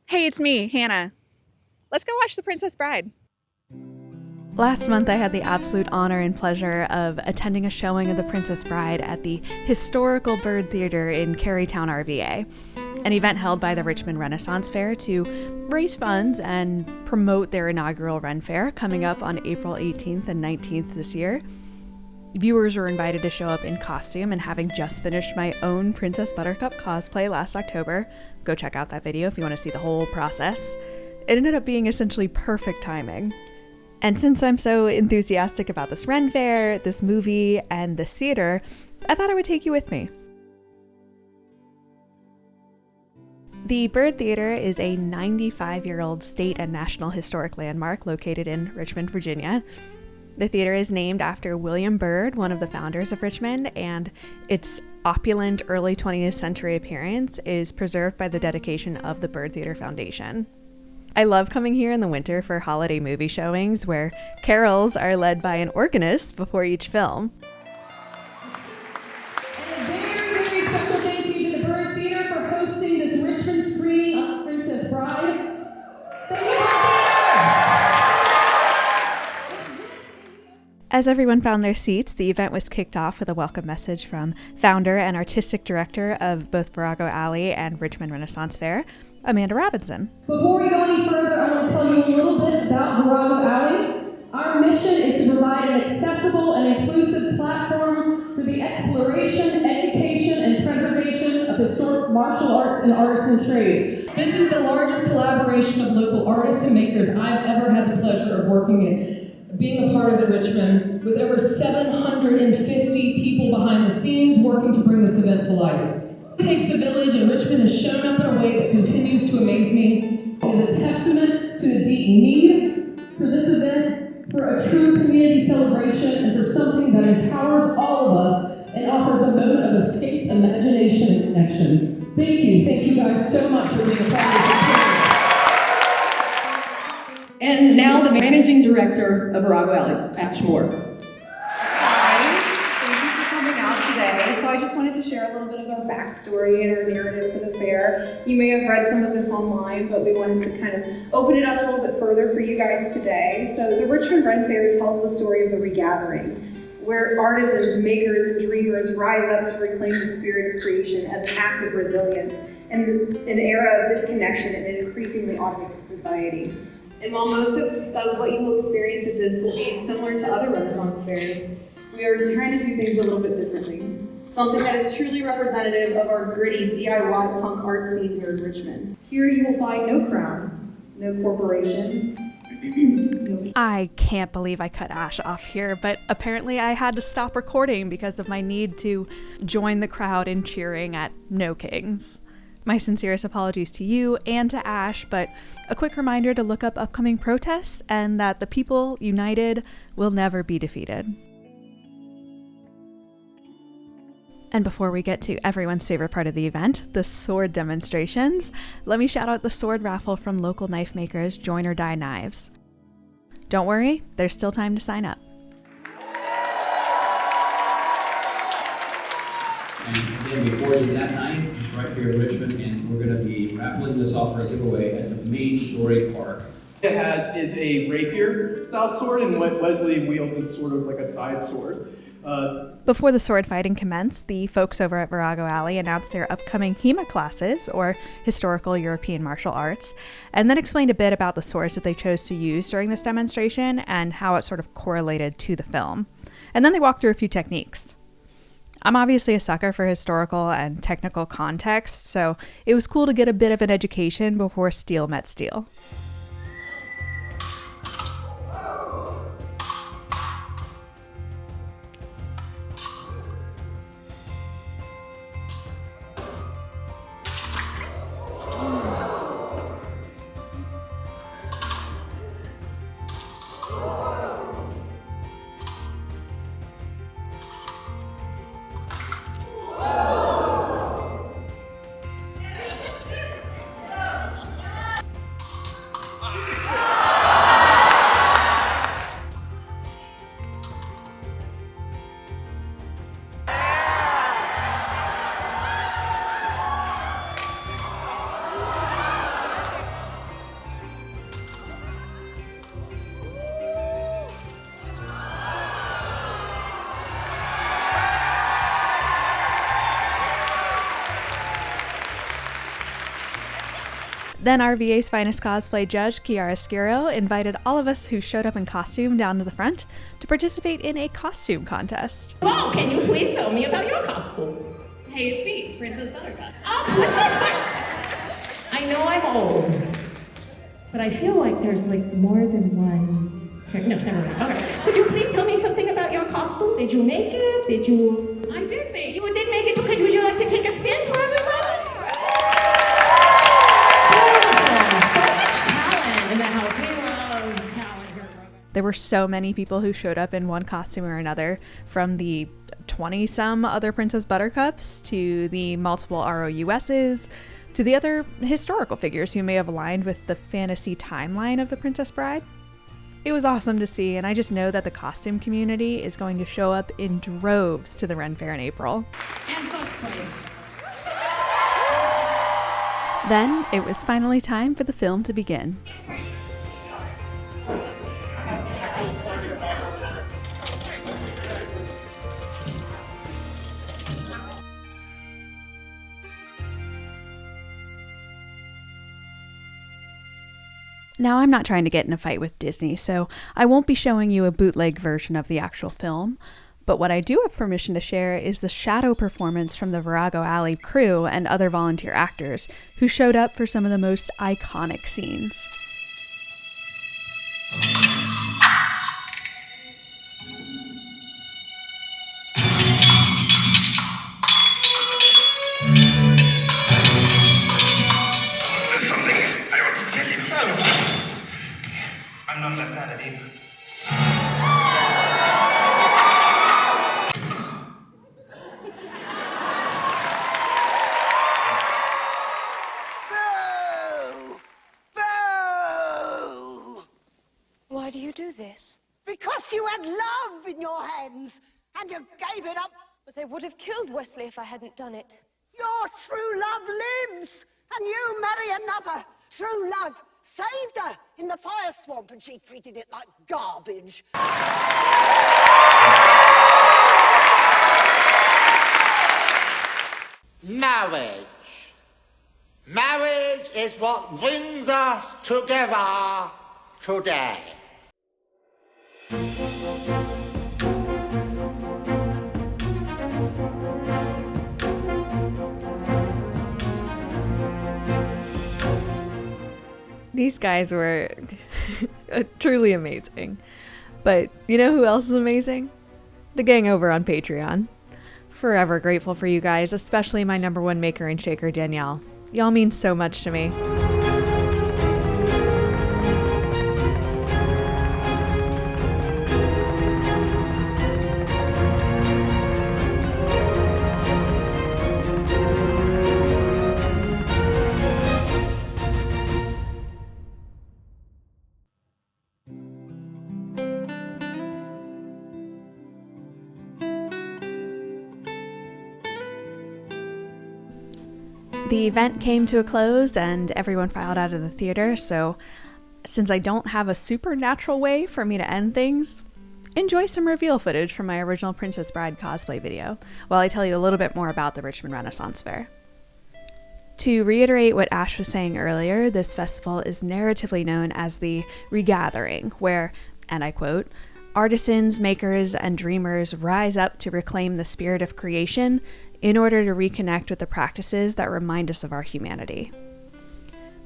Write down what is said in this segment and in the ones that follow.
Hey, it's me, Hannah. Let's go watch The Princess Bride. Last month, I had the absolute honor and pleasure of attending a showing of The Princess Bride at the Historical Byrd Theatre in Carytown, RVA, an event held by the Richmond Renaissance Faire to raise funds and promote their inaugural Ren Faire coming up on April 18th and 19th this year. Viewers were invited to show up in costume, and having just finished my own Princess Buttercup cosplay last October, go check out that video if you want to see the whole process. It ended up being essentially perfect timing. And since I'm so enthusiastic about this Ren Faire, this movie, and this theater, I thought I would take you with me. The Byrd Theatre is a 95-year-old state and national historic landmark located in Richmond, Virginia. The theater is named after William Byrd, one of the founders of Richmond, and its opulent early 20th century appearance is preserved by the dedication of the Byrd Theatre Foundation. I love coming here in the winter for holiday movie showings where carols are led by an organist before each film. And a very special thank you to the Byrd Theatre for hosting this Richmond screening of Princess Bride. Thank you. As everyone found their seats, the event was kicked off with a welcome message from founder and artistic director of both Virago Alley and Richmond Renaissance Faire, Amanda Robinson. Before we go any further, I want to tell you a little bit about Virago Alley. Our mission is to provide an accessible and inclusive platform for the exploration, education, and preservation of historic martial arts and artisan trades. This is the largest collaboration of local artists and makers I've ever had the pleasure of working in. Being a part of the Richmond, with over 750 people behind the scenes working to bring this event to life. It takes a village, and Richmond has shown up in a way that continues to amaze me. It is a testament to the deep need for this event, for a true community celebration, and for something that empowers all of us and offers a moment of escape, imagination, and connection. Thank you guys so much for being a part of this experience. And now the managing director of Virago Alley, Ash Moore. Hi, thank you for coming out today. So I just wanted to share a little bit of our backstory and our narrative for the fair. You may have read some of this online, but we wanted to kind of open it up a little bit further for you guys today. So the Richmond Ren Faire tells the story of the regathering, where artisans, makers, and dreamers rise up to reclaim the spirit of creation as an act of resilience in an era of disconnection in an increasingly automated society. And while most of what you will experience at this will be similar to other Renaissance fairs, we are trying to do things a little bit differently. Something that is truly representative of our gritty DIY punk art scene here in Richmond. Here you will find no crowns, no corporations, I can't believe I cut Ash off here, but apparently I had to stop recording because of my need to join the crowd in cheering at No Kings. My sincerest apologies to you and to Ash, but a quick reminder to look up upcoming protests and that the people united will never be defeated. And before we get to everyone's favorite part of the event, the sword demonstrations, let me shout out the sword raffle from local knife makers Join or Die Knives. Don't worry, there's still time to sign up. And again, before you that night, just right here in Richmond, and we're going to be raffling this off for a giveaway at the main Story Park. It is a rapier style sword, and what Leslie wields is sort of like a side sword. Before the sword fighting commenced, the folks over at Virago Alley announced their upcoming HEMA classes, or Historical European Martial Arts, and then explained a bit about the swords that they chose to use during this demonstration and how it sort of correlated to the film. And then they walked through a few techniques. I'm obviously a sucker for historical and technical context, so it was cool to get a bit of an education before steel met steel. Then RVA's finest cosplay judge, Kiara Skiro, invited all of us who showed up in costume down to the front to participate in a costume contest. Oh, can you please tell me about your costume? Hey, it's me, Princess Buttercup. Oh, Princess Buttercup! I know I'm old, but I feel like there's like more than one. No, never mind. All right. Could you please tell me something about your costume? Did you make it? Did you? I did make it. You did make it. Okay, would you like to take a spin for everybody? Beautiful. So much talent in the house. We love talent here. There were so many people who showed up in one costume or another, from the 20-some other Princess Buttercups to the multiple ROUSs to the other historical figures who may have aligned with the fantasy timeline of the Princess Bride. It was awesome to see, and I just know that the costume community is going to show up in droves to the Ren Faire in April. And cosplays. Then it was finally time for the film to begin. Now, I'm not trying to get in a fight with Disney, so I won't be showing you a bootleg version of the actual film, but what I do have permission to share is the shadow performance from the Virago Alley crew and other volunteer actors who showed up for some of the most iconic scenes. I'm not left-handed either. Boo! Boo! Why do you do this? Because you had love in your hands, and you gave it up. But they would have killed Wesley if I hadn't done it. Your true love lives, and you marry another. True love saved her in the fire swamp, and she treated it like garbage. Marriage. Marriage is what brings us together today. These guys were truly amazing. But you know who else is amazing? The gang over on Patreon. Forever grateful for you guys, especially my #1 maker and shaker, Danielle. Y'all mean so much to me. The event came to a close and everyone filed out of the theater, so since I don't have a supernatural way for me to end things, enjoy some reveal footage from my original Princess Bride cosplay video while I tell you a little bit more about the Richmond Renaissance Faire. To reiterate what Ash was saying earlier, this festival is narratively known as the Regathering, where, and I quote, artisans, makers, and dreamers rise up to reclaim the spirit of creation in order to reconnect with the practices that remind us of our humanity.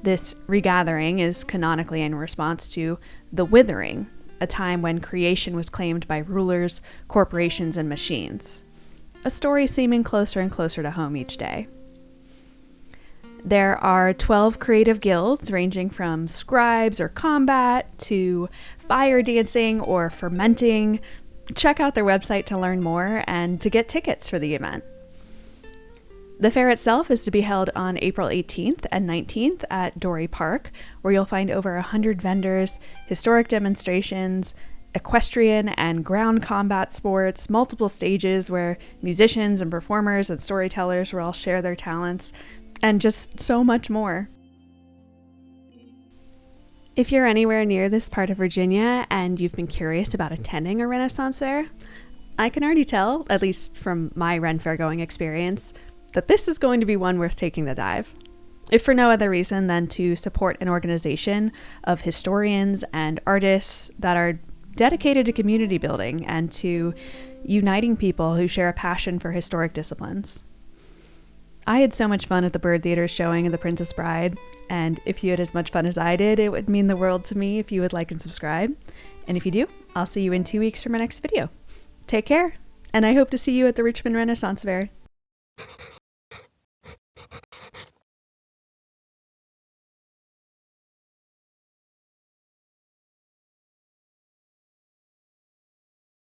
This regathering is canonically in response to the Withering, a time when creation was claimed by rulers, corporations, and machines. A story seeming closer and closer to home each day. There are 12 creative guilds ranging from scribes or combat to fire dancing or fermenting. Check out their website to learn more and to get tickets for the event. The fair itself is to be held on April 18th and 19th at Dorey Park, where you'll find over 100 vendors, historic demonstrations, equestrian and ground combat sports, multiple stages where musicians and performers and storytellers will all share their talents, and just so much more. If you're anywhere near this part of Virginia and you've been curious about attending a Renaissance Fair, I can already tell, at least from my Ren Faire going experience, that this is going to be one worth taking the dive. if for no other reason than to support an organization of historians and artists that are dedicated to community building and to uniting people who share a passion for historic disciplines. I had so much fun at the Byrd Theater's showing of The Princess Bride, and if you had as much fun as I did, it would mean the world to me if you would like and subscribe. And if you do, I'll see you in 2 weeks for my next video. Take care, and I hope to see you at the Richmond Renaissance Faire.